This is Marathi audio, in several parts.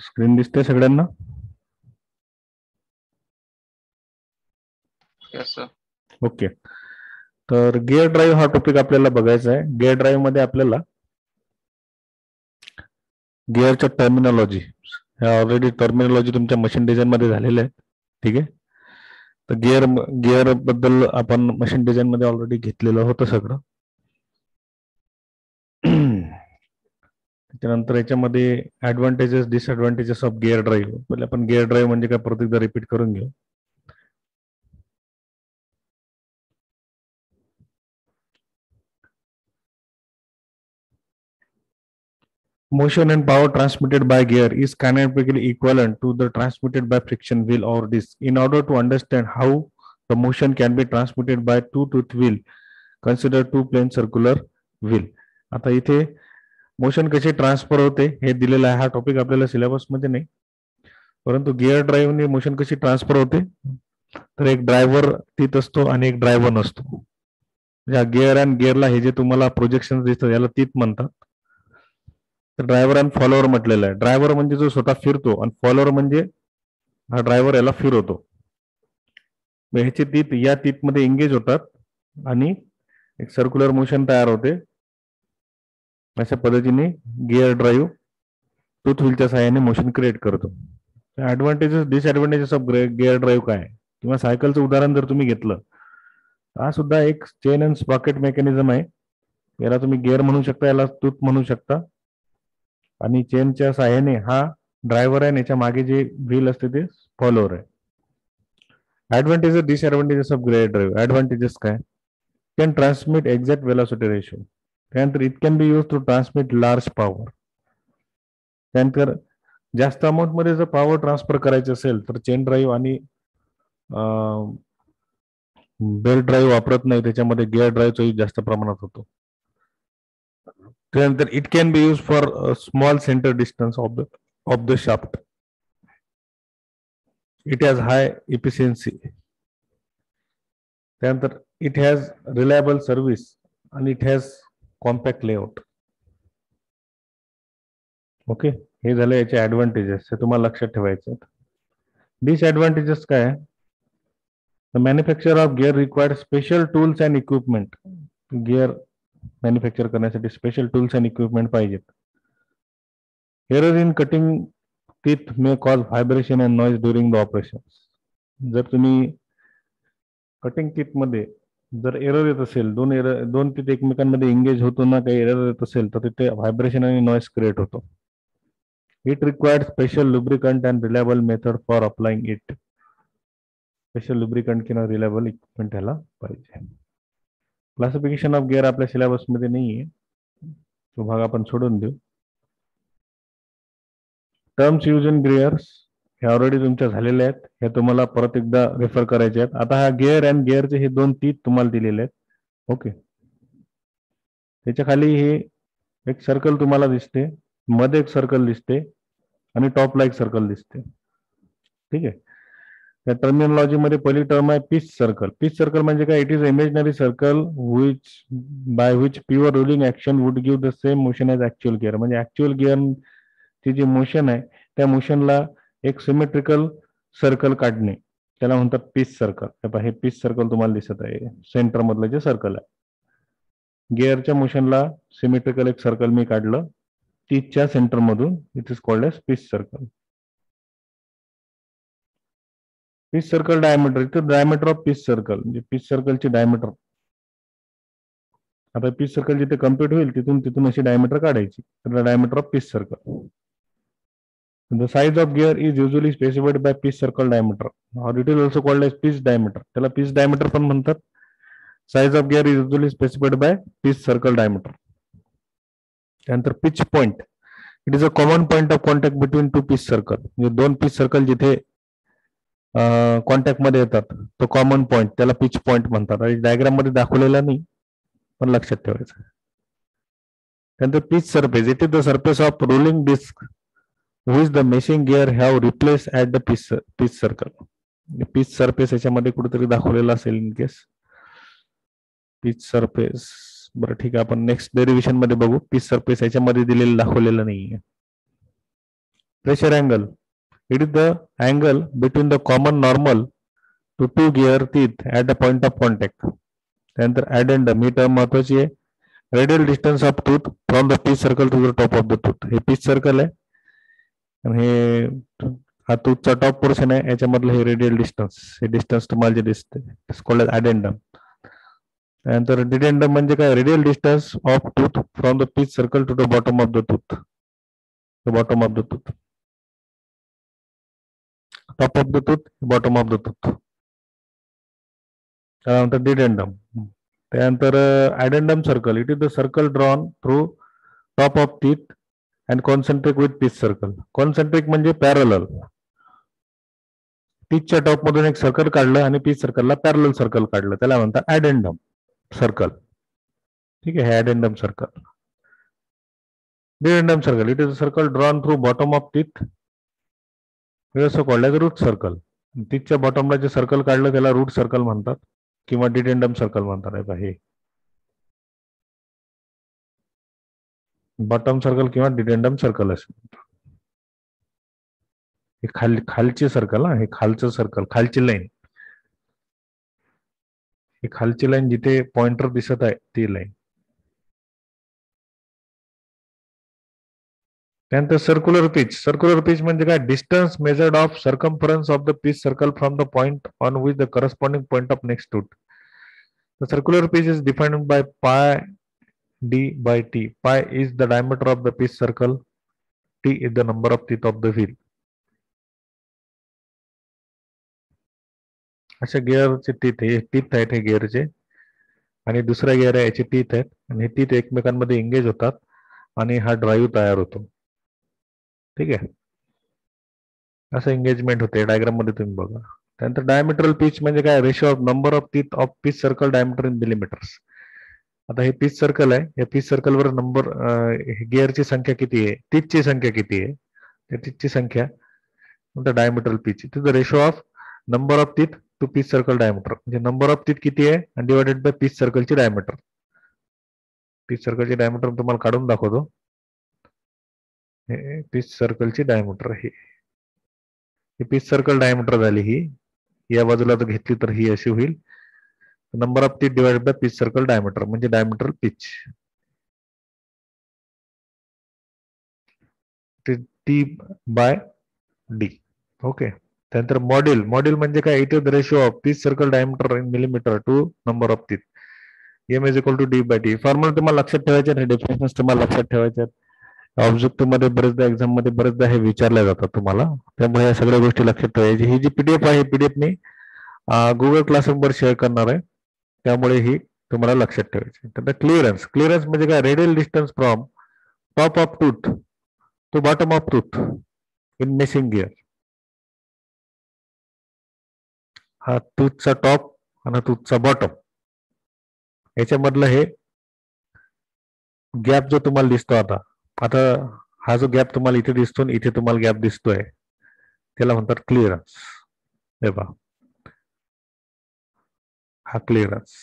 स्क्रीन दिसते सगळ्यांना? Yes sir. ओके. तर गिअर ड्राईव्ह हा टॉपिक आपल्याला बघायचा आहे. गिअर ड्राईव्ह मध्ये आपल्याला गिअरच्या टर्मिनॉलॉजी ह्या ऑलरेडी टर्मिनॉलॉजी तुमच्या मशीन डिझाईन मध्ये झालेल्या आहेत. ठीक आहे. तर गिअर बद्दल आपण मशीन डिझाईन मध्ये ऑलरेडी घेतलेलं होतं सगळं. त्याच्यानंतर याच्यामध्ये advantages disadvantages of gear drive. पहिले आपण गिअर ड्राईव्ह म्हणजे काय परत एकदा रिपीट करून घेऊ. Motion and power transmitted by gear is kinetically equivalent to the transmitted by friction wheel or disc. In order to understand how the motion can be transmitted by two-tooth wheel, consider two plane circular wheel. आता इथे मोशन कसे ट्रान्सफर होते हे दिलेलं आहे. हा टॉपिक आपल्याला सिलेबस मध्ये नाही, परंतु गिअर ड्राईव्हने मोशन कशी ट्रान्सफर होते तर एक ड्रायव्हर टीथ असतो आणि एक ड्रायव्हर नसतो. या गिअर अँड गिअरला हे जे तुम्हाला प्रोजेक्शन दिसतं याला टीथ म्हणतात. तर ड्रायव्हर आणि फॉलोअर म्हटलेलं आहे. ड्रायव्हर म्हणजे जो स्वतः फिरतो आणि फॉलोअर म्हणजे हा ड्रायव्हर याला फिरवतो. ह्याचे टीथ या टीथ मध्ये एंगेज होतात आणि एक सर्क्युलर मोशन तयार होते. अशा पद्धतीने गिअर ड्राईव्ह टूथ व्हीलच्या सहाय्याने मोशन क्रिएट करतो. Advantages disadvantages of gear drive काय? किंवा सायकलचं उदाहरण जर तुम्ही घेतलं, हा सुद्धा एक चेन अँड स्प्रॉकेट मेकॅनिझम आहे. याला तुम्ही गिअर म्हणू शकता, याला टूथ म्हणू शकता. आणि चेनच्या सहाय्याने हा ड्रायव्हर आहे, याच्या मागे जे व्हील असते ते फॉलोअर आहे. Advantages disadvantages of gear drive. Advantages काय? Can transmit exact velocity ratio. त्यानंतर it can be use to transmit large power. त्यानंतर जास्त अमाऊंट मध्ये जर पॉवर ट्रान्सफर करायचे असेल तर चेन ड्राईव्ह आणि बेल्ट ड्राईव्ह वापरत नाही, त्याच्यामध्ये गिअर ड्राईव्हचा यूज जास्त प्रमाणात होतो. त्यानंतर it can be use for small centre distance of the shaft. It has high efficiency. त्यानंतर इट हॅज रिलायबल सर्व्हिस आणि it has compact layout. Okay, हे झाले याचे ऍडव्हान्टेजेस, हे तुम्हाला लक्षात ठेवायचे. डिसएडव्हान्टेजेस काय? The manufacture of gear required special tools and equipment. Gear manufacture करण्यासाठी स्पेशल टूल्स अँड इक्विपमेंट पाहिजेत. Error in cutting teeth may cause vibration and noise during the operation. जर तुम्ही कटिंग टीथ मध्ये जर एरर येत असेल, दोन टीथ एकमेकांमध्ये एंगेज होतो ना, काही एरर येत असेल तर तिथे व्हायब्रेशन आणि नॉइज क्रिएट होतो. It required special lubricant and reliable method for applying it. Special lubricant किंवा रिलायबल इक्विपमेंट ह्याला पाहिजे. क्लासिफिकेशन ऑफ गिअर आपल्या सिलेबस मध्ये नाहीये, तो भाग आपण सोडून देऊ. टर्म्स यूज इन गिअर्स हे ऑलरेडी तुमच्या झालेले आहेत, हे तुम्हाला परत एकदा रेफर करायचे आहेत. आता हा गिअर अँड गिअरचे हे दोन टीथ तुम्हाला दिलेले आहेत. ओके, त्याच्या खाली हे एक सर्कल तुम्हाला दिसते, मध्ये एक सर्कल दिसते आणि टॉपला एक सर्कल दिसते. ठीक आहे. त्या टर्मिनॉलॉजी मध्ये पहिली टर्म आहे पीस सर्कल. पीस सर्कल म्हणजे काय? It is imaginary circle by which pure rolling action would give the same motion as actual gear. म्हणजे ऍक्च्युअल गिअर ची जी मोशन आहे त्या मोशनला एक सिमेट्रिकल सर्कल काढणे, त्याला म्हणतात पीस सर्कल. हे पीस सर्कल तुम्हाला दिसत आहे, सेंटर मधलं जे सर्कल आहे. गिअरच्या मोशनला सिमेट्रिकल एक सर्कल मी काढलं टीथच्या सेंटर मधून. It is called as pitch circle. Pitch circle diameter, इथं डायमीटर ऑफ पीस सर्कल म्हणजे पीस सर्कलची डायमीटर. आता पीस सर्कल जिथे कम्प्लीट होईल तिथून अशी डायमीटर काढायची, तर diameter of pitch circle. The size of gear is usually specified by pitch circle diameter or it is also called as pitch diameter. त्याला पीस डायमीटर पण म्हणतात. Size of gear is usually specified by pitch circle diameter. त्यानंतर pitch point, it is a common point of contact between two pitch circle. म्हणजे दोन पीस सर्कल जिथे कॉन्टॅक्ट मध्ये येतात तो कॉमन पॉइंट, त्याला पिच पॉइंट म्हणतात. आणि डायग्राम मध्ये दाखवलेला नाही पण लक्षात ठेवायचं. त्यानंतर pitch surface, it is the surface of rolling disc which the meshing gear have replaced at the pitch circle. Pitch surface याच्यामध्ये कुठेतरी दाखवलेला असेल इन केस. पिच सरफेस, बरं ठीक आहे, आपण नेक्स्ट डेरिव्हेशन मध्ये बघू. पिच सरफेस याच्यामध्ये दिलेलं दाखवलेलं नाहीये. Pressure angle. It is the angle between the common normal to two gear teeth at the point of contact. त्यानंतर addendum ही टर्म महत्वाची आहे. Radial distance of tooth from the pitch circle to the top of the tooth. हे पीच सर्कल आहे आणि हे हा टूथचा टॉप पोर्शन आहे, याच्यामधलं हे रेडियल डिस्टन्स, हे डिस्टन्स तुम्हाला जे दिसते कॉल्ड addendum. त्यानंतर डिडेंडम म्हणजे काय, radial distance of tooth from the pitch circle to the bottom of the tooth. Bottom of the tooth, top of the tooth, bottom of the tooth. त्यानंतर डिडेंडम. त्यानंतर addendum circle. It is the circle drawn through top of teeth and concentric with pitch circle. Concentric म्हणजे पॅरलल. टीथच्या टॉप मधून एक सर्कल काढलं आणि पीच सर्कलला पॅरलल सर्कल काढलं, त्याला म्हणतात addendum सर्कल. ठीक आहे, हे addendum circle. Dedendum circle. It is a circle drawn through bottom of teeth. It is also called as root circle. टीथच्या बॉटमला जे सर्कल काढलं त्याला रूट सर्कल म्हणतात किंवा डिडेंडम सर्कल म्हणतात. हे बॉटम सर्कल किंवा डिडेंडम सर्कल असेल. हे खालची सर्कल, हे खालचं सर्कल, खालची लाईन. ही खालची लाईन जिथे पॉइंटर दिसत आहे ती लाईन. त्यानंतर सर्क्युलर पिच. सर्क्युलर पिच म्हणजे काय, distance measured of circumference of the pitch circle from the point on which the corresponding point of next tooth. The circular pitch is defined by pi d by t. Pi is the diameter of the pitch circle. T is the number of teeth of the wheel. अशा गिअरचे टीथ, हे टीथ आहेत हे गिअरचे, आणि दुसरा गिअर आहे याचे टीथ आहेत, आणि हे टीथ एकमेकांमध्ये एंगेज होतात आणि हा ड्राईव्ह तयार होतो. ठीक आहे, असं एंगेजमेंट होते. डायग्राम मध्ये तुम्ही बघा. त्यानंतर डायमेट्रल पिच म्हणजे काय, ratio of number of teeth of pitch circle diameter in millimetres. आता हे पिच सर्कल आहे, या पिच सर्कलवर नंबर, गिअरची संख्या किती आहे, टीथची संख्या किती आहे, त्या टीथची संख्या diametral pitch. It is the ratio of number of teeth to pitch circle diameter. म्हणजे नंबर ऑफ टीथ किती आहे आणि डिवायडेड बाय पिच सर्कलची डायमीटर. पिच सर्कलची डायमीटर तुम्हाला काढून दाखवतो. पिच सर्कलची डायमीटर ही पिच सर्कल डायमीटर झाली. ही या बाजूला जर घेतली तर ही अशी होईल. Number of teeth divided by pitch circle diameter म्हणजे diameter pitch. T by D. Okay. त्यानंतर मॉड्यूल. मॉड्यूल म्हणजे काय, it is the ratio of pitch circle diameter in millimetre to number of teeth. M is equal to D by T. Formula तुम्हाला लक्षात ठेवायचे, डेफिनेशन्स तुम्हाला लक्षात ठेवायच्या. ऑब्जेक्टिव्ह मध्ये बरेचदा, एक्झाम मध्ये बरेचदा हे विचारल्या जातात तुम्हाला, त्यामुळे या सगळ्या गोष्टी लक्षात ठेवायची. ही जी पीडीएफ आहे, पीडीएफ मी गुगल क्लासरूम वर शेअर करणार आहे, त्यामुळे ही तुम्हाला लक्षात ठेवायची. तर क्लिअरन्स. क्लिअरन्स म्हणजे काय, radial distance from top of tooth to bottom of tooth in meshing gear. हा टूथचा टॉप आणि टूथचा बॉटम, याच्यामधलं हे गॅप जो तुम्हाला दिसतो, आता हा जो गॅप तुम्हाला इथे दिसतो, इथे तुम्हाला गॅप दिसतोय, त्याला म्हणतात क्लिअरन्स. हे पहा, हा क्लिअरन्स.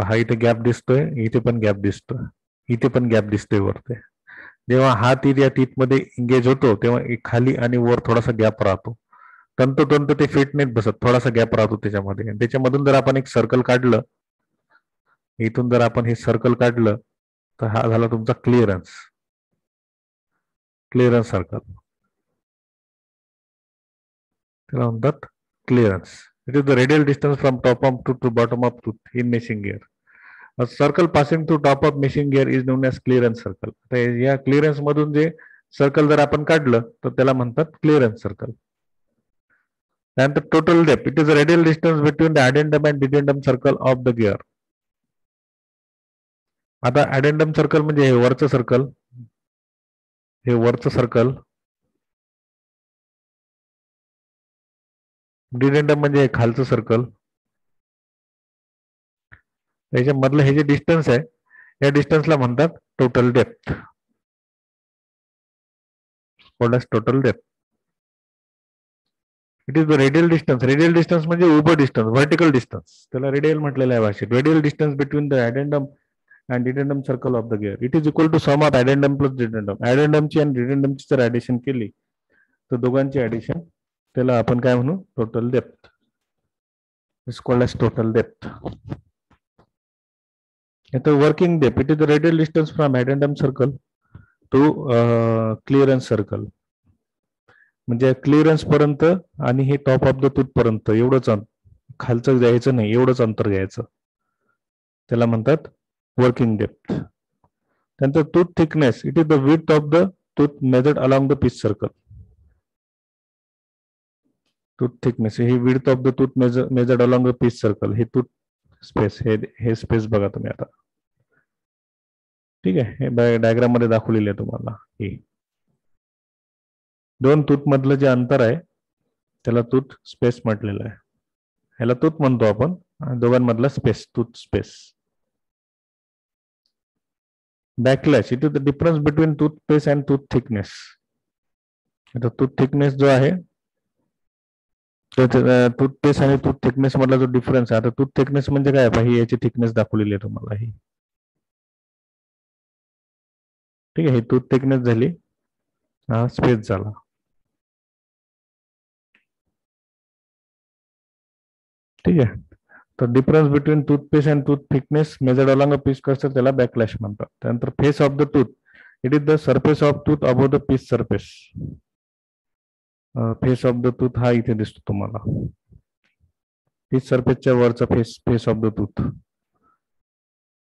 हा इथे गॅप दिसतोय, इथे पण गॅप दिसतोय, इथे पण गॅप दिसतोय वरते. जेव्हा हा टीथ या टीथ मध्ये एंगेज होतो तेव्हा खाली आणि वर थोडासा गॅप राहतो. तंतोतंत ते फिट नाहीत बसत, थोडासा गॅप राहतो त्याच्यामध्ये. त्याच्यामधून जर आपण एक सर्कल काढलं, इथून जर आपण हे सर्कल काढलं तर हा झाला तुमचा क्लिअरन्स. क्लिअरन्स सर्कल त्याला म्हणतात clearance. It is the radial distance from top of tooth to bottom of tooth in meshing gear. A circle passing through top of meshing gear is known as clearance circle. या क्लिअरन्स मधून जे सर्कल जर आपण काढलं तर त्याला म्हणतात क्लिअरन्स सर्कल. त्यानंतर total depth. It is a radial distance between the addendum and dedendum circle of the gear. आता addendum सर्कल म्हणजे हे वरचं सर्कल, हे वरचं सर्कल. dedendum म्हणजे हे खालचं सर्कल. याच्यामधलं हे जे डिस्टन्स आहे, या डिस्टन्सला म्हणतात total depth. Total depth. It is the radial distance. Radial distance म्हणजे उभं डिस्टन्स, व्हर्टिकल डिस्टन्स, त्याला रेडियल म्हटलेलं आहे भाषेत. Radial distance between the addendum and dedendum circle of the gear. It is equal to sum of addendum plus dedendum. Addendum ची आणि dedendum ची जर ऍडिशन केली तर दोघांची ऍडिशन त्याला आपण काय म्हणू, total depth. Is called as total depth. आता working depth, it is the radial distance from addendum circle to clearance circle. म्हणजे क्लिअरन्स पर्यंत आणि हे टॉप ऑफ द टूथ पर्यंत एवढंच खालचं जायचं नाही, एवढंच अंतर घ्यायचं, त्याला म्हणतात वर्किंग डेप्थ. त्यानंतर tooth thickness, it is the width of the tooth measured along the pitch circle. Tooth thickness he width of the tooth measured along the pitch circle. हे टूथ स्पेस, हे स्पेस बघा तुम्ही आता. ठीक आहे, हे डायग्राम मध्ये दाखवलेले आहे तुम्हाला. हे दोन टूथ मधलं जे अंतर आहे त्याला टूथ स्पेस म्हटलेलं आहे. ह्याला टूथ म्हणतो आपण, दोघांमधला space, tooth space. Backlash, it is the difference between tooth space and tooth thickness. आता टूथ थिकनेस जो आहे, टूथपेस्ट आणि टूथ थिकनेस मधला जो डिफरन्स आहे, आता टूथ थिकनेस म्हणजे काय, ही याची थिकनेस दाखवलेली आहे तुम्हाला ही. ठीक आहे, ही टूथ थिकनेस झाली, हा स्पेस झाला. ठीक आहे, तर difference between toothpaste and tooth thickness measured along a pitch circle त्याला बॅकलॅश म्हणतात. त्यानंतर face of the tooth, it is the surface of tooth above the pitch surface. Face of the tooth हा इथे दिसतो तुम्हाला, पिच सरफेसच्या वरचा face of the tooth.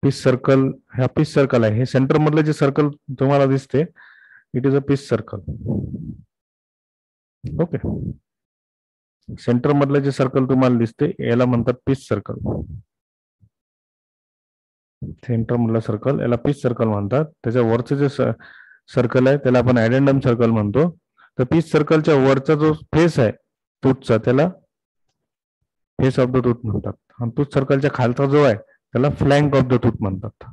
Pitch circle, हा पिच सर्कल आहे, हे सेंटर मधलं जे सर्कल तुम्हाला दिसते, it is a pitch circle. Okay, centre मधलं जे सर्कल तुम्हाला दिसते याला म्हणतात पिच सर्कल. सेंटर मधलं सर्कल याला पिच सर्कल म्हणतात. त्याच्या वरचं जे सर्कल आहे त्याला आपण ऍडेंडम सर्कल म्हणतो. तर पिच सर्कलच्या वरचा जो फेस आहे टूथचा त्याला फेस ऑफ द टूथ म्हणतात, आणि टूथ सर्कलच्या खालचा जो आहे त्याला फ्लँक ऑफ द टूथ म्हणतात.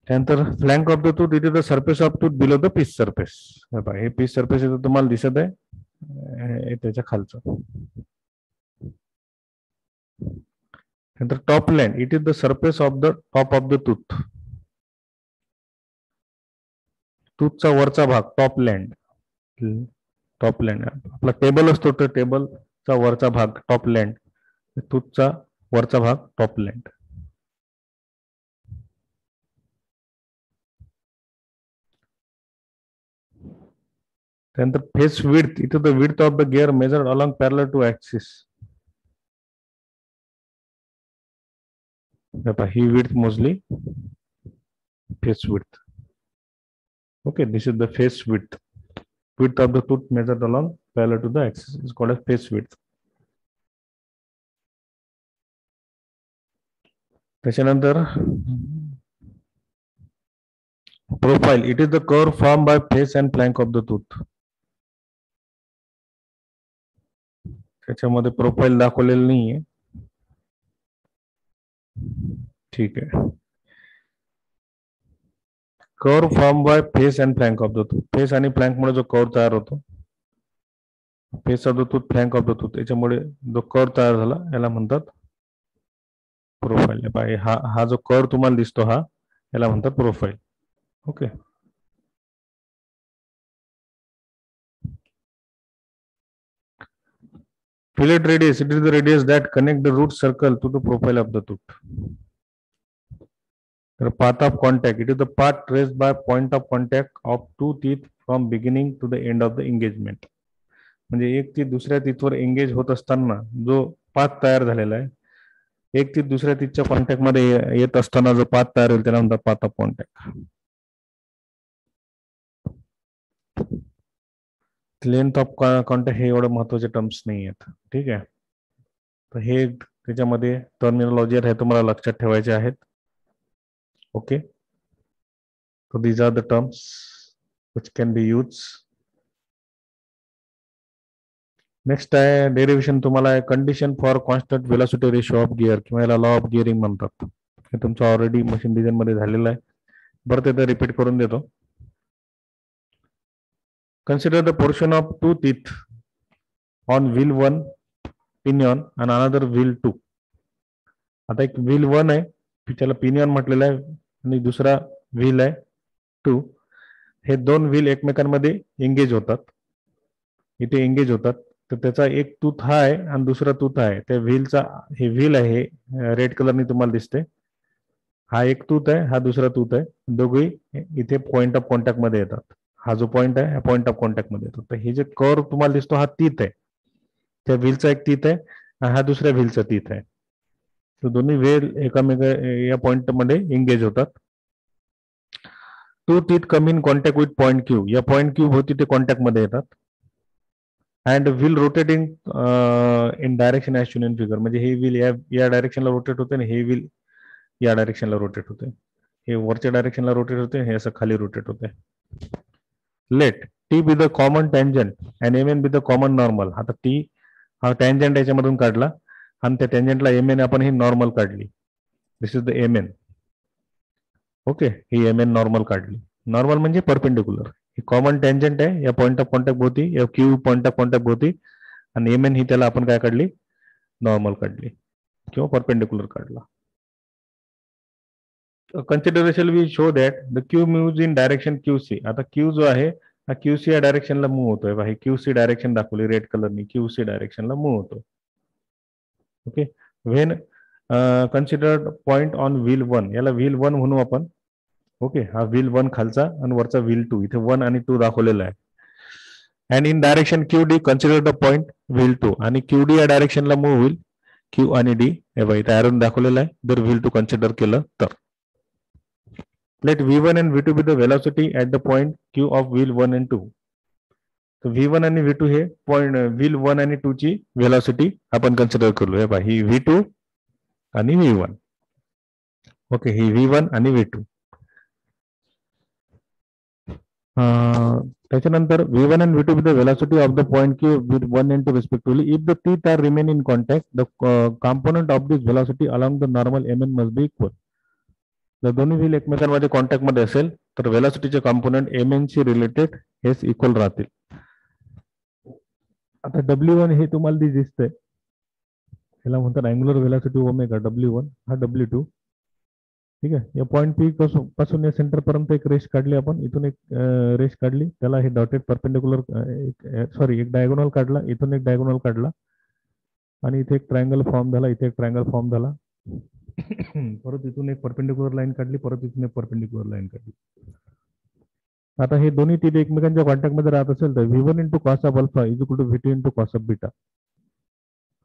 त्यानंतर flank of the tooth, it is the surface of tooth below the pitch surface. हे पिच सरफेस इथं तुम्हाला दिसत आहे, त्याच्या खालचं. त्यानंतर top land, it is the surface of the top of the tooth. टूथचा वरचा भाग टॉप लँड. टॉप लँड आपला टेबल असतो, तर टेबलचा वरचा भाग टॉप लँड, टूथचा वरचा भाग टॉप लँड. त्यानंतर face width, it is the width of the gear measured along parallel to axis. ही विड्थ मोजली, face width. Okay, this is the face width. Width of the tooth measured along parallel to the axis is called as face width. त्याच्यानंतर profile, it is the curve formed by face and flank of the tooth. त्याच्यामध्ये प्रोफाइल दाखवलेलं नाहीये. ठीक आहे, curve form by face and flank of the tooth. Face आणि फ्लँक मुळे जो कर्व तयार होतो, face of the tooth, flank of the tooth, याच्यामुळे जो कर्व तयार झाला याला म्हणतात प्रोफाईल. हा जो कर्व तुम्हाला दिसतो हा याला म्हणतात profile. Okay, fillet radius, it is the radius that connect the root circle to the profile of the tooth. The path of contact, it is the path traced by point of contact of two teeth from beginning to the end of the engagement. म्हणजे एक टीथ दुसऱ्या टीथवर एंगेज होत असताना जो पाथ तयार झालेला आहे, एक टीथ दुसऱ्या टीथच्या कॉन्टॅक्ट मध्ये येत असताना जो पाथ तयार होईल त्याला म्हणतात path of contact. Length of contact हे एवढं महत्वाचे टर्म्स नाही आहेत. ठीक आहे, तर हे त्याच्यामध्ये टर्मिनॉलॉजी आहे, तुम्हाला लक्षात ठेवायचे आहेत. Okay, so these are the terms which can be used. Next आहे डेरिव्हेशन. तुम्हाला आहे condition for constant velocity ratio of gear, किंवा याला लॉ ऑफ गिअरिंग म्हणतात. हे तुमचं ऑलरेडी मशीन डिझाईन मध्ये झालेलं आहे, बरं ते रिपीट करून देतो. Consider the portion of two teeth on wheel 1 pinion and another wheel 2. आता एक व्हील 1 आहे, त्याला P1 म्हटलेलं आहे आणि दुसरा व्हील आहे 2. हे दोन व्हील एकमेकांमध्ये एंगेज होतात, इथे एंगेज होतात. तर त्याचा एक टूथ हा आहे आणि दुसरा टूथ आहे. त्या व्हीलचा, हे व्हील आहे रेड कलरने तुम्हाला दिसते, हा एक टूथ आहे, हा दुसरा टूथ आहे. दोघे इथे पॉइंट ऑफ कॉन्टॅक्ट मध्ये येतात. हा जो पॉइंट आहे हा पॉइंट ऑफ कॉन्टॅक्ट मध्ये येतो. तर हे जे कर्व तुम्हाला दिसतो हा तीत आहे, त्या व्हीलचा एक तीत आहे आणि हा दुसऱ्या व्हीलचा तीत आहे. तर दोन्ही व्हील एकामेका या पॉइंट मध्ये एंगेज होतात. Two teeth come in contact with point Q, या पॉइंट क्यू होती ते कॉन्टॅक्ट मध्ये येतात. And wheel rotating in direction as shown in figure, म्हणजे हे व्हील या डायरेक्शनला रोटेट होते आणि हे व्हील या डायरेक्शनला रोटेट होते. हे वरच्या डायरेक्शनला रोटेट होते, हे असं खाली रोटेट होते. Let T be the common tangent and M N be the common normal. आता टी हा टँजंट याच्यामधून काढला आणि त्या टँजंटला एम एन आपण ही नॉर्मल काढली. This is the M N. Okay, ही एम एन नॉर्मल काढली. नॉर्मल म्हणजे परपेंडिक्युलर. ही कॉमन टँजंट आहे या पॉइंट ऑफ कॉन्टॅक्ट भोवती, या क्यू पॉइंट ऑफ कॉन्टॅक्ट भोवती, आणि एम एन ही त्याला आपण काय काढली, नॉर्मल काढली किंवा परपेंडिक्युलर काढला. Consideration we show that the Q moves in direction Q C. आता क्यू जो आहे हा क्यू सी या डायरेक्शनला मूव्ह होतोय. बघा, क्यू सी डायरेक्शन दाखवली रेड कलरनी, क्यू सी डायरेक्शनला मूव्ह होतो. Okay, when considered point on wheel 1, याला व्हील 1 म्हणू आपण. ओके, हा व्हील 1 खालचा आणि वरचा व्हील 2, इथे 1 आणि 2 दाखवलेला आहे. And in direction Q D consider the point wheel 2, आणि क्यू डी या डायरेक्शनला मूव्ह होईल. क्यू आणि डी हे बघा इथे ॲरोन दाखवलेला आहे. जर व्हील 2 कन्सिडर केलं तर let v1 and v2 be the velocity at the point q of wheel 1 and 2. तर v1 आणि v2 हे पॉइंट व्हील 1 आणि 2 ची व्हेलॉसिटी आपण कन्सिडर करू. हे पहा, ही v2 आणि v1. ओके, ही v1 आणि v2. त्याच्यानंतर v1 and v2 be the velocity of the point q with 1 and 2 respectively. If the teeth are remain in contact, the component of this velocity along the normal mn must be equal. जर दोन्ही व्हील एकमेकांमध्ये कॉन्टॅक्ट मध्ये असेल तर व्हेलॉसिटीचे कॉम्पोनंट एम एन शी रिलेटेड हेच इक्वल राहतील. आता W1 हे तुम्हाला दिसतंय, याला म्हणतात अँग्युलर व्हेलॉसिटी ओमेगा. W1 हा W2. ठीक आहे, या पॉईंट पी पासून या सेंटर पर्यंत एक रेष काढली आपण, इथून एक रेष काढली, त्याला हे डॉटेड परपेंडिक्युलर एक डायगोनल काढला, इथून एक डायगोनल काढला आणि इथे एक ट्रायंगल फॉर्म झाला, इथे एक ट्रायंगल फॉर्म झाला. परत इथून एक परपेंडिक्युलर लाईन काढली, परत इथून एक परपेंडिक्युलर लाईन काढली. आता हे दोन्ही तीन एकमेकांच्या कॉन्टॅक्ट मध्ये राहत असेल तर v1 into cos of alpha is equal to v2 into cos of beta.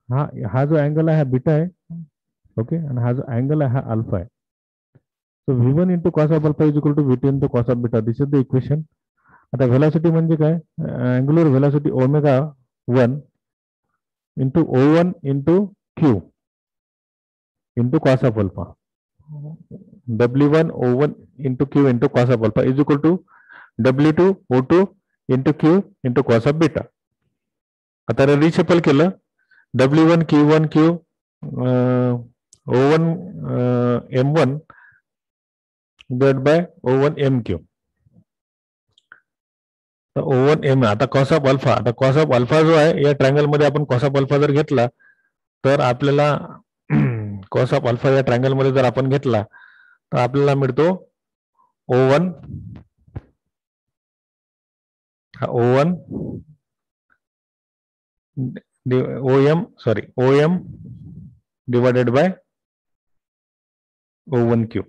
हा जो अँगल आहे हा बीटा आहे. ओके, आणि हा जो अँगल आहे हा अल्फा आहे. So v1 into cos of alpha is equal to v2 into cos of beta. This is the equation. आता व्हेलॉसिटी म्हणजे काय, angular velocity omega 1 into O1 into Q into cos of alpha. W1 O1 into Q into cos of alpha is equal to W2 O2 into Q into cos of beta. आता रिशफल केलं, W1 Q1 Q O1 M1 divide by O1 MQ. तर O1 M, आता कॉस ऑफ अल्फा, आता कॉस ऑफ अल्फा जो आहे या ट्रायंगल मध्ये आपण कॉस ऑफ अल्फा जर घेतला तर आपल्याला कॉस ऑफ अल्फा या ट्रायंगल मध्ये जर आपण घेतला तर आपल्याला मिळतो O1 OM divided by O1 Q.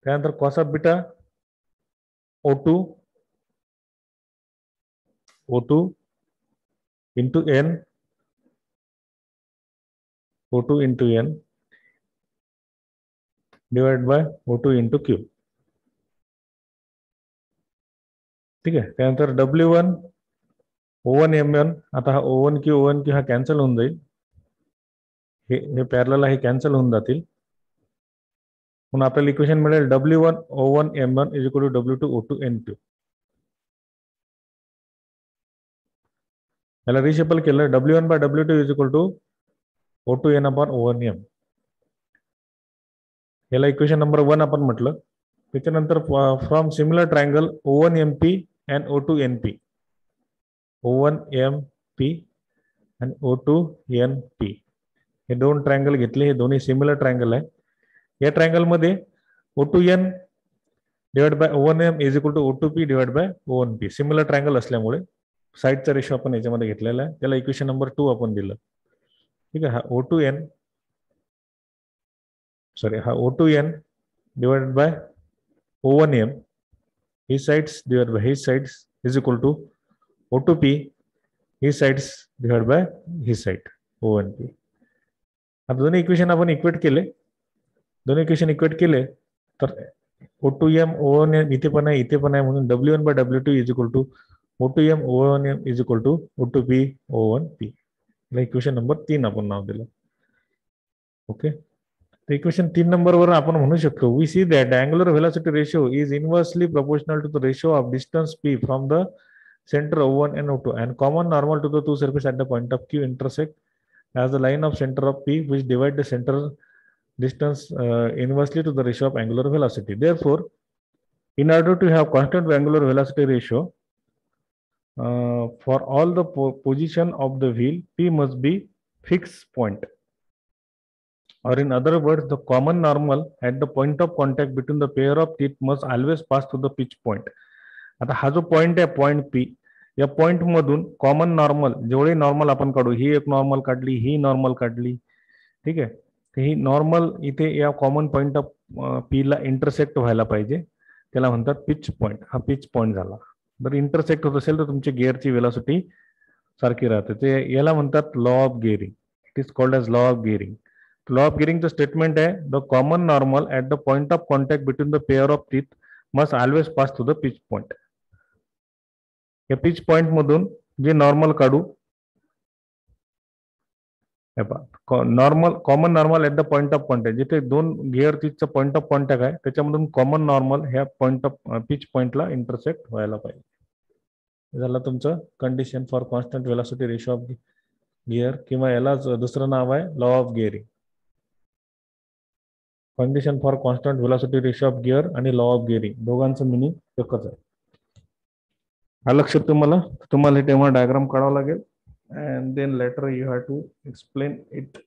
त्यानंतर cos of beta O2 into N O2 into N divide by O2 into Q. ठीक आहे, त्यानंतर W1 O1 M1. आता हा O1 Q हा कॅन्सल होऊन जाईल, हे पॅरलल आहे, कॅन्सल होऊन जातील. म्हणून आपल्याला इक्वेशन मिळेल W1 O1 M1 is equal to W2 O2 N2. याला रिशफल केलं, W1 bye W2 is equal to O2 N upon O1 M. याला इक्वेशन नंबर 1 आपण म्हटलं. त्याच्यानंतर from similar triangle O1 MP and O2 NP, O1 MP आणि O2 NP हे दोन ट्रायंगल घेतले, हे दोन्ही सिमिलर ट्रायंगल आहे. या ट्रायंगल मध्ये O2n divide by O1m is equal to O2p divide by O1p. Similar triangle असल्यामुळे साईडचा रेशो आपण याच्यामध्ये घेतलेला आहे. त्याला इक्वेशन नंबर 2 आपण दिलं. ठीक आहे. हा O2n हा O2n डिवाइडेड बाय O1m ही साइड्स डिवाइड बाय ही sides is equal to O2p ही साइड्स डिवाइड बाय ही साइड O1p. आता दोन्ही इक्वेशन आपण इक्वेट केले, दोन्ही इक्वेशन इक्वेट केले तर O2m O1m इथे पण आहे, इथे पण आहे, म्हणून W1 bye W2 is equal to O2m O1m is equal to O2p O1p. Equation number 3 आपण नाव दिलं. ओके. तर इक्वेशन 3 नंबरवर आपण म्हणू शकतो, we see that the angular velocity ratio is inversely proportional to the ratio of distance p from the center O1 and O2 and common normal to the two surfaces at the point of Q intersect as the line of center of P which divide the center distance inversely to the ratio of angular velocity. Therefore, in order to have constant angular velocity ratio for all the position of the wheel, P must be fixed point. Or in other words, the common normal at the point of contact between the pair of teeth must always pass through the pitch point. आता हा जो पॉइंट आहे पॉइंट P, या पॉइंट मधून कॉमन नॉर्मल जेवढे नॉर्मल आपण काढू, ही एक नॉर्मल काढली, ही नॉर्मल काढली, ठीक आहे. तर ही नॉर्मल इथे या कॉमन पॉइंट ऑफ P ला इंटरसेक्ट व्हायला पाहिजे, त्याला म्हणतात पिच पॉइंट. हा पिच पॉइंट झाला. जर इंटरसेक्ट होत असेल तर तुमची गिअरची वेलॉसिटी सारखी राहते. ते याला म्हणतात law of gearing. It is called as law of gearing. Law of गिअरिंगचं स्टेटमेंट आहे, the common normal at the point of contact between the pair of teeth must always pass to the pitch point. या पिच पॉइंट मधून जे नॉर्मल काढू, normal common normal at the point of contact, जिथे दोन गिअर टीथचा पॉइंट ऑफ कॉन्टॅक्ट आहे त्याच्यामधून कॉमन नॉर्मल ह्या पॉइंट ऑफ पिच पॉइंटला इंटरसेक्ट व्हायला पाहिजे. झालं तुमचं condition for constant velocity ratio of gear, किंवा यालाच दुसरं नाव आहे law of gearing. Condition for constant velocity ratio of gear आणि लॉ ऑफ गिअरिंग दोघांचं मिनिंग एकच आहे. हा लक्षात तुम्हाला तेव्हा डायग्राम काढावा लागेल and then later you have to explain it.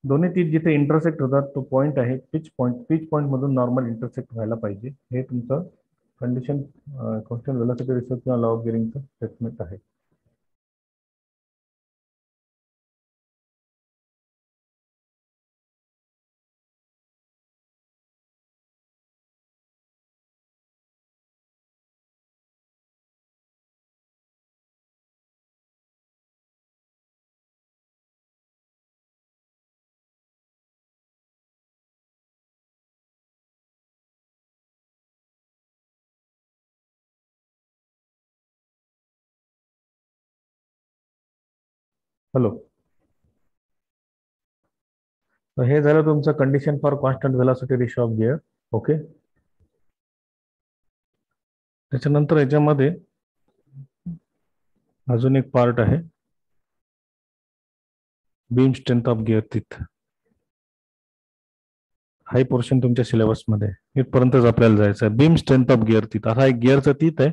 दोन्ही तीन जिथे इंटरसेक्ट होतात तो पॉइंट आहे पिच पॉइंट. पिच पॉइंट मधून नॉर्मल इंटरसेक्ट व्हायला पाहिजे. हे तुमचं कंडिशन कॉन्स्टंट वेलॉसिटी रेशो किंवा लॉ ऑफ गिअरिंगचं स्टेटमेंट आहे. हॅलो. तर हे झालं तुमचं condition for constant velocity ratio of gear. Okay. त्याच्यानंतर याच्यामध्ये अजून एक पार्ट आहे, beam strength of gear teeth. High portion तुमच्या सिलेबस मध्ये इथपर्यंतच आपल्याला जायचं आहे. Beam strength of gear teeth. आता एक गिअरचं टीथ आहे,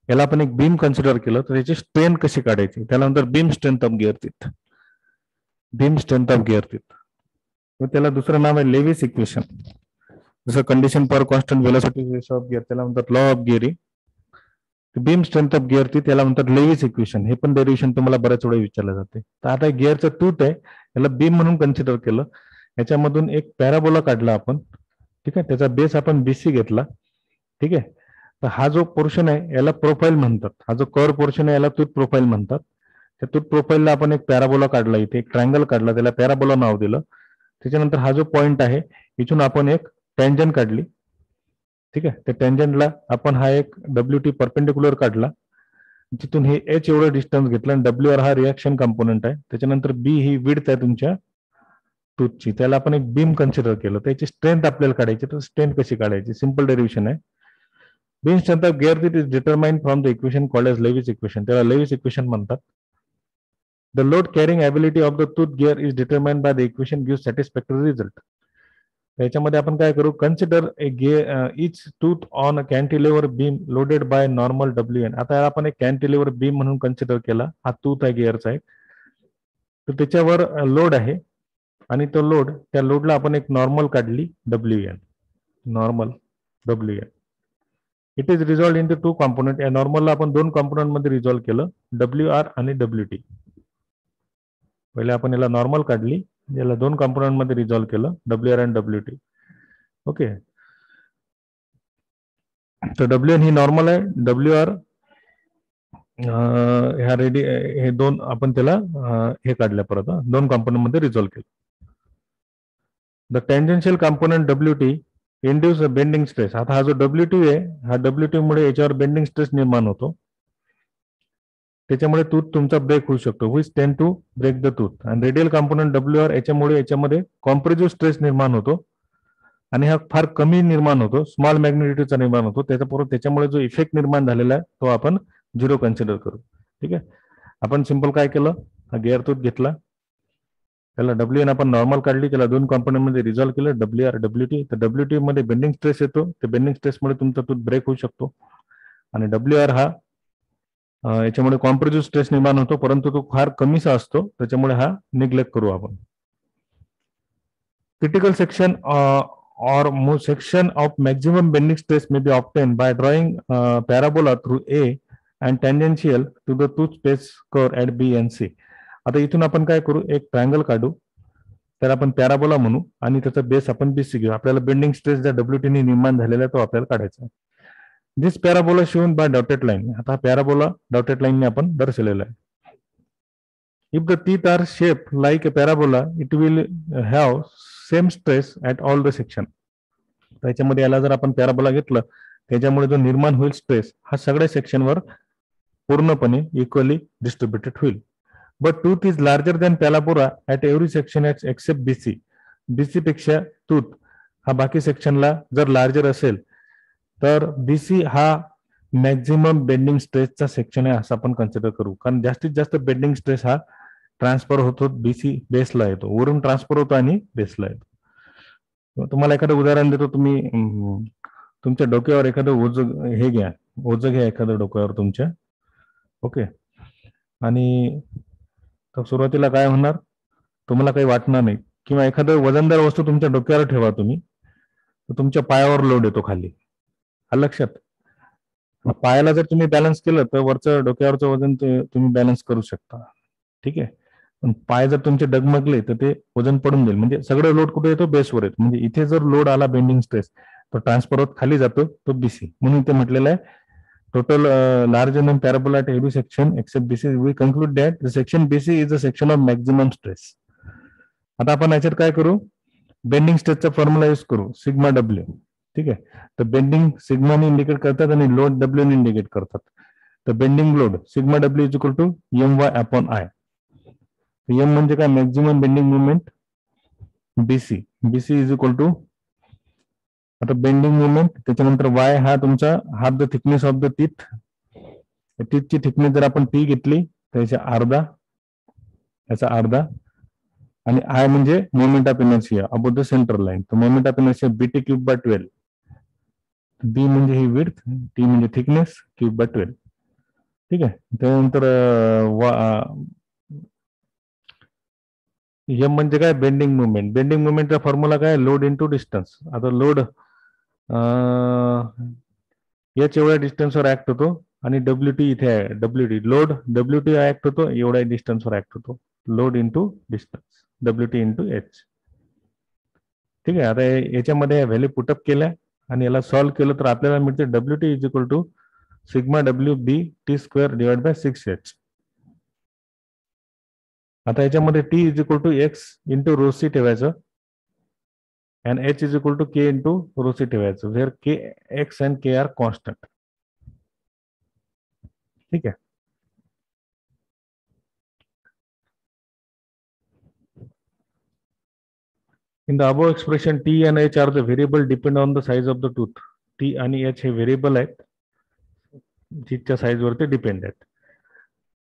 याला आपण एक बीम कन्सिडर केलं तर त्याची स्ट्रेंथ कशी काढायची, त्यानंतर beam strength of gear teeth. Beam strength of gear teeth त्याला दुसरं नाव आहे लेविस इक्वेशन. जसं condition for constant velocity ratio of gear त्याला म्हणतात law of gearing. Beam strength of gear teeth याला म्हणतात लेविस इक्वेशन. हे पण डेरिव्हेशन तुम्हाला बऱ्याच वेळा विचारलं जाते. तर आता गिअरचं टूथ आहे, याला बीम म्हणून कन्सिडर केलं, याच्यामधून एक पॅराबोला काढला आपण, ठीक आहे. त्याचा बेस आपण BC घेतला, ठीक आहे. तर हा जो पोर्शन आहे याला प्रोफाईल म्हणतात. हा जो कर्व पोर्शन आहे याला टूथ प्रोफाईल म्हणतात. त्या टूथ प्रोफाईलला आपण एक पॅराबोला काढला, इथे एक ट्रायंगल काढला, त्याला पॅराबोला नाव दिलं. त्याच्यानंतर हा जो पॉइंट आहे इथून आपण एक टँजंट काढली, ठीक आहे. त्या टँजंटला आपण हा एक WT परपेंडिक्युलर काढला, तिथून हे H एवढं डिस्टन्स घेतलं आणि WR हा रिएक्शन कंपोनंट आहे. त्याच्यानंतर B ही विड्थ आहे तुमच्या टूथची, त्याला आपण एक बीम कन्सिडर केलं. त्याची स्ट्रेंथ आपल्याला काढायची. तर स्ट्रेंथ कशी काढायची, सिंपल डेरिव्हेशन आहे. Beam strength of gear teeth is determined from the equation called as Lewis equation. त्याला लेविस इक्वेशन म्हणतात. The load carrying ability of the tooth gear is determined by the equation gives satisfactory result. याच्यामध्ये आपण काय करू, consider a gear each tooth on a cantilever beam loaded by normal WN. आता आपण एक कॅन्टिलेव्हर बीम म्हणून कन्सिडर केला. हा टूथ आहे गिअरचा एक. तर त्याच्यावर लोड आहे आणि तो लोड, त्या लोडला आपण एक नॉर्मल काढली WN, normal WN. It is resolve in two component. या नॉर्मलला आपण दोन कॉम्पोनंट मध्ये रिझॉल्व केलं, WR आणि WT. पहिले आपण याला नॉर्मल काढली, याला दोन कॉम्पोनंट मध्ये रिझॉल्व केलं, WR आणि WT. ओके, तर WN ही नॉर्मल आहे, WR ह्या रेडी, हे दोन आपण त्याला हे काढल्या परत, दोन कॉम्पोनंट मध्ये रिझॉल्व केलं. The tangential component WT induce bending stress. आता हा जो WT आहे, हा WT मुळे याच्यावर बेंडिंग स्ट्रेस निर्माण होतो, त्याच्यामुळे टूथ तुमचा ब्रेक होऊ शकतो, which tend to break the tooth. आणि रेडियल कॉम्पोनंट WR याच्यामुळे याच्यामध्ये कॉम्प्रेसिव्ह स्ट्रेस निर्माण होतो आणि हा फार कमी निर्माण होतो, स्मॉल मॅग्निट्यूडचा निर्माण होतो. त्याच्यामुळे जो इफेक्ट निर्माण झालेला आहे तो आपण 0 कन्सिडर करू. ठीक आहे, आपण सिंपल काय केलं, हा गिअर टूथ घेतला, त्याला WN आपण नॉर्मल काढली, त्याला दोन कॉम्पोनंट मध्ये रिझॉल्व केलं, WR WT. तर WT मध्ये बेंडिंग स्ट्रेस येतो, ते बेंडिंग स्ट्रेसमुळे तुमचा टूथ ब्रेक होऊ शकतो. आणि WR हा याच्यामुळे कॉम्प्रेसिव्ह स्ट्रेस निर्माण होतो, परंतु तो फार कमीसा असतो, त्याच्यामुळे हा निग्लेक्ट करू आपण. Critical section or section of maximum bending stress may be obtained by drawing parabola through A and tangential to the tooth space curve at B and C. आता इथून आपण काय करू, एक ट्रायंगल काढू, त्याला आपण पॅराबोला म्हणू आणि त्याचा बेस आपण BC घेऊ. आपल्याला बेंडिंग स्ट्रेस ज्या WT ने निर्माण झालेला आहे तो आपल्याला काढायचा आहे. This parabola shown by dotted line. आता पॅराबोला डॉटेड लाईनने आपण दर्शवलेला आहे. If the teeth are shaped like a parabola, it will have same stress at all the section. त्याच्यामध्ये याला जर आपण पॅराबोला घेतलं, त्याच्यामुळे जो निर्माण होईल स्ट्रेस हा सगळ्या सेक्शनवर पूर्णपणे इक्वली डिस्ट्रीब्युटेड होईल. But tooth is larger than parabola at every section except BC. BC पेक्षा टूथ हा बाकी सेक्शनला जर लार्जर असेल तर BC हा मॅक्झिमम बेंडिंग स्ट्रेसचा सेक्शन आहे असं आपण कन्सिडर करू. कारण जास्तीत जास्त बेंडिंग स्ट्रेस हा ट्रान्सफर होतो BC बेसला येतो, वरून ट्रान्सफर होतो आणि बेसला येतो. तुम्हाला एखादं उदाहरण देतो, तुम्ही तुमच्या डोक्यावर एखादं ओझं घ्या एखादं डोक्यावर तुमच्या. ओके, आणि सुरुवातीला काय होणार, तुम्हाला काही वाटणार नाही, किंवा एखादं वजनदार वस्तू तुमच्या डोक्यावर ठेवा तुम्ही, तर तुमच्या पायावर लोड येतो खाली. लक्षात, पायाला जर तुम्ही बॅलन्स केलं तर वरचं डोक्यावरचं वजन तुम्ही बॅलन्स करू शकता. ठीक आहे, पण पाय जर तुमचे डगमगले तर ते वजन पडून जाईल. म्हणजे सगळं लोड कुठे येतो, बेसवर येतो. म्हणजे इथे जर लोड आला बेंडिंग स्ट्रेस तो ट्रान्सफर होत खाली जातो, तो BC. म्हणून ते म्हटलेलं आहे total larger than parabola at every section except BC. We conclude that the section BC is the section of maximum stress. आता आपण याच्यात काय करू, बेंडिंग स्ट्रेसचा फॉर्म्युला यूज करू, सिग्मा W. ठीक आहे, तर बेंडिंग सिग्माने इंडिकेट करतात आणि लोड W ने इंडिकेट करतात. तर bending load sigma W is equal to MY अपॉन I. M म्हणजे काय, maximum bending movement. BC is equal to, आता बेंडिंग मुवमेंट, त्याच्यानंतर Y हा तुमचा half the thickness of the teeth. टीथची थिकनेस जर आपण T घेतली तर याचा अर्धा, आणि I म्हणजे moment of inertia about the central line. तर moment of inertia BT cube by 12. B म्हणजे ही विड्थ, T म्हणजे थिकनेस, क्यूब बाय 12. ठीक आहे, त्यानंतर M म्हणजे काय, बेंडिंग मुवमेंट. बेंडिंग मुवमेंटचा फॉर्म्युला काय, लोड इंटू डिस्टन्स. आता लोड याच एवढ्या डिस्टन्सवर ऍक्ट होतो आणि WT इथे आहे, लोड WT ऍक्ट होतो, एवढ्या डिस्टन्सवर ऍक्ट होतो. Load into distance, WT into H. ठीक आहे, आता याच्यामध्ये व्हॅल्यू पुटअप केल्या आणि याला सॉल्व्ह केलं तर आपल्याला मिळते WT is equal to sigma WB T square divide by 6H. आता याच्यामध्ये T is equal to X into rho C ठेवायचं and H is equal to K into rho C ठेवायचं, where K, X and K are constant. ठीक आहे, in the above expression T and H are the variable depend on the size of the tooth. T आणि H हे व्हेरिएबल आहेत, टीथच्या साईज वरती डिपेंड आहेत.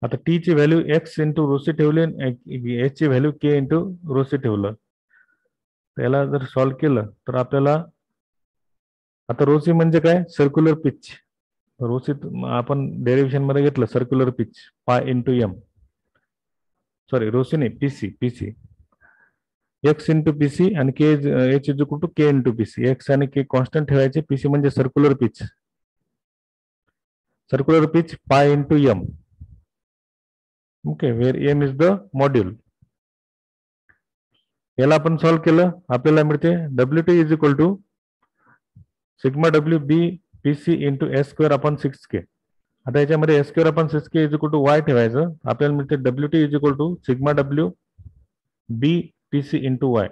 आता T ची value X into rho C ठेवली आणि H ची value K into rho C ठेवलं. त्याला जर सॉल्व्ह केलं तर आपल्याला, आता रो C म्हणजे काय, सर्क्युलर पिच. रो C आपण डेरिव्हेशन मध्ये घेतलं, circular pitch pi into M. Sorry rho C नाही, PC PC, X into PC आणि K H is equal to K into PC. X आणि के कॉन्स्टंट ठेवायचे. पीसी म्हणजे circular pitch, circular pitch pi into M. Okay, where M is the module. याला आपण सॉल्व्ह केलं, आपल्याला मिळते W T is equal to sigma W B P C into S square upon 6K. आता याच्यामध्ये S square upon 6K is equal to Y ठेवायचं. आपल्याला मिळते W T is equal to sigma W B P C into Y.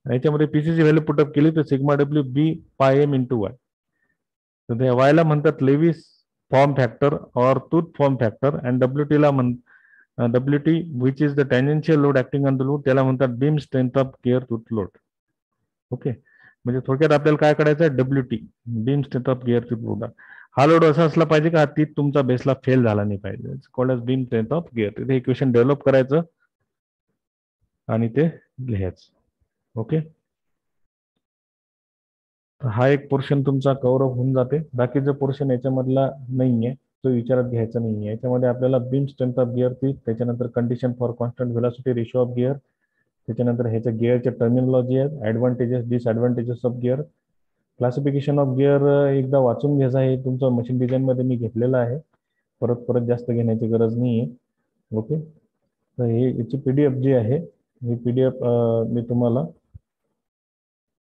याच्यामध्ये पीसीची व्हॅल्यू पुटअप केली तर सिग्मा डब्ल्यू बी पाय एम इंटू वाय. तर त्या वायला म्हणतात Lewis form factor or tooth form factor, and W टीला W T which is the tangential load acting on the load, त्याला म्हणतात beam strength of gear tooth load. Okay, म्हणजे थोडक्यात आपल्याला काय करायचं आहे, W T beam strength of gear tooth load. हा लोड असा असला पाहिजे का ती तुमचा बेसला फेल झाला नाही पाहिजे. It's called as beam strength of gear. तिथे इक्वेशन डेव्हलप करायचं आणि ते लिहायचं. ओके, हा एक पोर्शन तुमचा कव्हर अप होऊन जाते. बाकीचं पोर्शन याच्यामधला नाहीये, तो विचारात घ्यायचा नाहीये. याच्यामध्ये आपल्याला बीम स्ट्रेंथ ऑफ गिअर ती, त्याच्यानंतर condition for constant velocity ratio of gear, त्याच्यानंतर ह्याच्या गिअरच्या टर्मिनॉलॉजी आहेत, advantages disadvantages of gear, classification of gear एकदा वाचून घ्यायचं आहे. तुमचं मशीन डिझाईन मध्ये मी घेतलेलं आहे, परत परत जास्त घेण्याची गरज नाही आहे. ओके, तर हे याची पीडीएफ जी आहे, ही पीडीएफ मी तुम्हाला